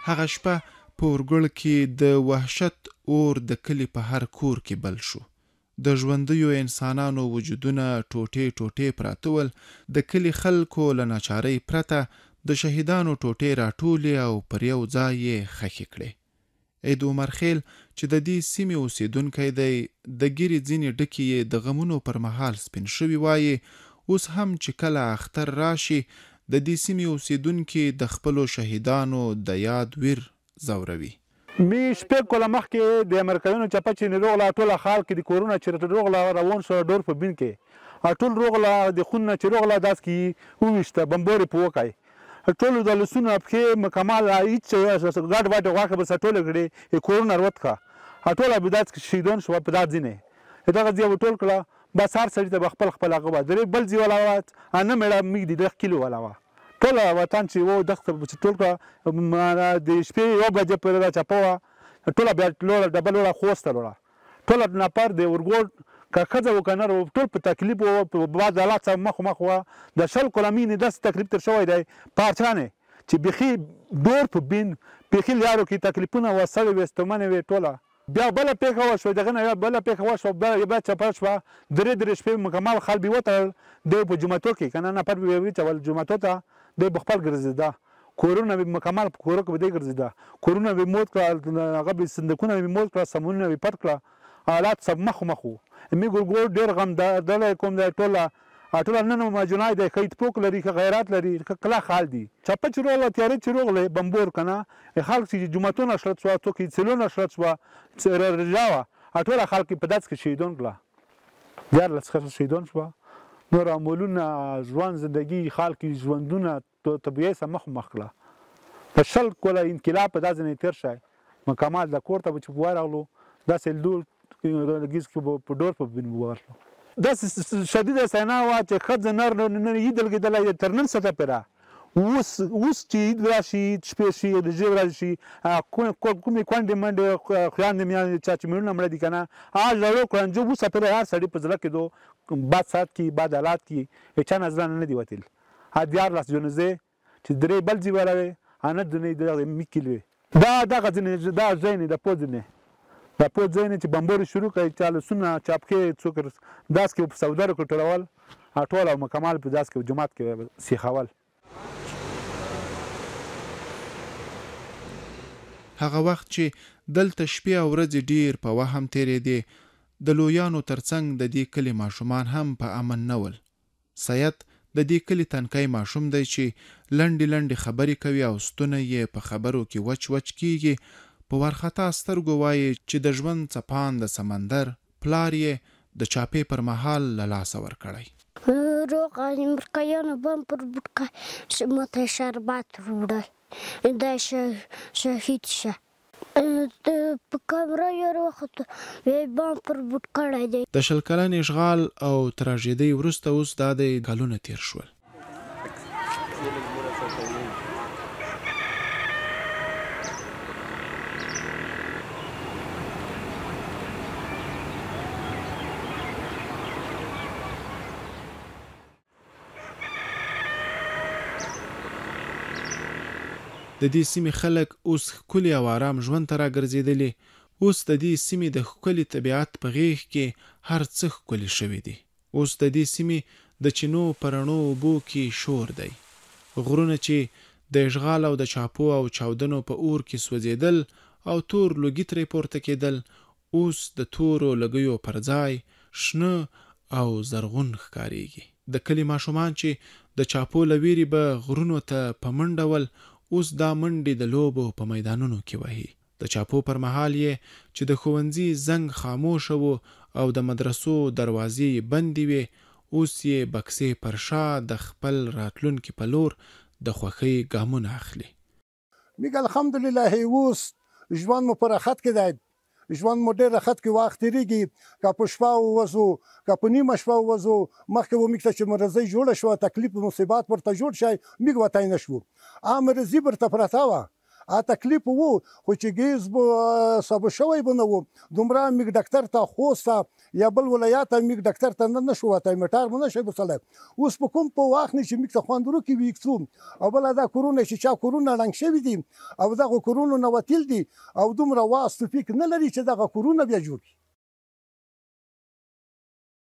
هغه شپه په اورګل کې د وحشت اور د کلي په هر کور کې بل شو. د ژوندیو انسانانو وجودونه ټوټې ټوټې پراته ول. د کلي خلکو له ناچارۍ پرته د شهیدانو ټوټې راټولې او پر یو ځای یې ښخې کړې. عید عمر خیل چې د دې سیمې اوسیدونکی دی، د ګیرې ځینې ډکې یې د غمونو پر مهال سپین شوي وایي. اوس هم چې کله اختر راشي د دې سیمې اوسیدونکي د خپلو شهیدانو د یاد ویر ځوروي. می شپږ کاله مخکې د امریکایانو چپه چې روغله ټوله خال کې د کورونه چې روغله روان شو ډور په بین کې ټول روغله د خون نه چې روغله داس کې وویشته بمبورې په وکای ټولو د لسونو پښې مکمل هیڅ ګاډ واټ غواړه بس ټوله کړي کورونه وروت کا ټوله بدات شهیدان شو په دات ځینه دغه ځای ټول کړه بس هر سړی ته خپل خپل هغه درې بل ځای ولاوات انا مړه میږ د 10 کیلو ولاوه ټول وطن چې وو دغه ټول کړه د شپې یو بجې پر را چپوا ټول بیا لوړ ډبل ولا خوسته لوړ ټول نفر د ورګوډ که ښځه وکنه ټول په تکلیف او په بعض حالات سره مخ مخ وه د شل کلمې داسې تکلیف تر شوی دی پارچانې چې بیخي ډور په بین بیخي لیارو کې تکلیفونه وه سړې وې ستومنې وې ټوله بیا بله پېښه وشوه دغه نه بله پېښه وشوه بیا چپه شوه درې شپې مکمل خال بې وتړل دی په جوماتو کې که نه نفر بې وچول جوماتو ته دی په خپل ګرځېده کورونه به مکمل په کورو کې به دی ګرځېده کورونه به موت کړه هغه به صندوقونه به موت کړه سامونونه به پټ کړه حالات سب مخ مخ وو می ګورګور ډېر غم دلی کوم دی ټوله نن مجنای دی که اتفاق لري که غیرت لري که کلک حال دي چپه چې روغله تیارې چې روغلی بمبور که نه خلک چې جوماتونه شلت شوه څوک یې څلونه شلت شوه رجا وه ټوله خلک په داسې کې شهیدان کړه 14 شهیدان شوه نور عملونه ژوند زندګي خلک ژوندونه طبیعي سره مخ مخ کړه په 10 کاله انقلاب په داسې نه تېر شی مکمل د کور ته به چې ورغلو داسې ډول ګیز کې په ډور په بین ورغلو داسې شدیده صحنه وه چې ښځه نر عید لګېدلی تر نن سطح پورې اوس چې عید راشي شپې شي رژې ورځې شي کومې کونډې منډې خویندې میندې چا چې مېړونه مړه دي که نه هغه ژړو کړنجو اوسه پورې هر سړي په زړه کېدو بد ساعت کې بد حالات کې چا نه زړه نه دي وتل 14 جنازې چې درې بل ځای وروي نه دنې دغه می کیلوې دغه ځینې دا ځای نه د پوځ نه د پوځ ځای نه چې بمبورې شروع کړئ چا لسونه چاپکې څوک داس کې په سودارو کې ټولول ټول او مکمل په داس کې جومات کې سیخول. هغه وخت چې دلته شپې او ورځې ډیر په وهم تېرېدې د لویانو ترڅنګ د دې کلي ماشومان هم په امن نه ول. سید د دې کلي تنکی ماشوم دی چې لنډې لنډې خبرې کوي او ستونه یې په خبرو کې وچ وچ کیږي. په ورخطا سترګو وایي چې د ژوند څپان د سمندر پلار یې د چاپې پر مهال له لاسه ورکړی. روغ امریکایانو بم پر بوټکای ماته شربت وړی دا شهید شه په کمره یې وخته وی بم پر بوټ کړی دی. د 20 کلن اشغال او تراژیدۍ وروسته اوس دا د کلونه تیر شول. د دې سیمې خلک اوس ښکلي او آرام ژوند ته راګرځېدلي. اوس د دې سیمې د ښکلي طبیعت په غېږ کې هر څه ښکلي شوي دي. اوس د دې سیمې د چینو په رڼو اوبو کې شور دی. غرونه چې د اشغال او د چاپو او چاودنو په اور کې سوځېدل او تور لوګي ترې پورته کېدل اوس د تورو لوګیو پر ځای شنه او زرغون ښکارېږي. د کلي ماشومان چې د چاپو له ویرې به غرونو ته په منډه ول اوس دا منډې د لوبو په میدانونو کې وهي. د چاپو پر مهال یې چې د ښوونځي زنګ خاموشه و او د مدرسو دروازې بندې وې اوس یې بکسې پر شا د خپل راتلونکي په لور د خوښۍ ګامونه اخلي. میگه الحمدلله اوس ژوند مو په راحت کې دی ژوند مو ډېر راحت کې وخت تېرېږي که په شپه ووځو که په نیمه شپه ووځو مخکې به موږ ته چې مرضۍ جوړه شوه تکلیف مصیبات ورته جوړ شي موږ ورته نه شو مرضي ورته پرته وه تکلیف وو خو چې ګیز به سبا شوی به نه وو دومره میګ ډاکټر ته خوسته یا بل ولایت ته میګ ډاکټر ته نه شو وتی میټار به نه شي بسلی اوس په کوم په واخ نه چې میګ ته خوند ورکي ویکڅو او بله دا کورونه چې چا کورونه ړنګ شوي دي او دغه کورونو نه وتیل دي او دومره واس توفیق نه لري چې دغه کورونه بیا جوړ کړي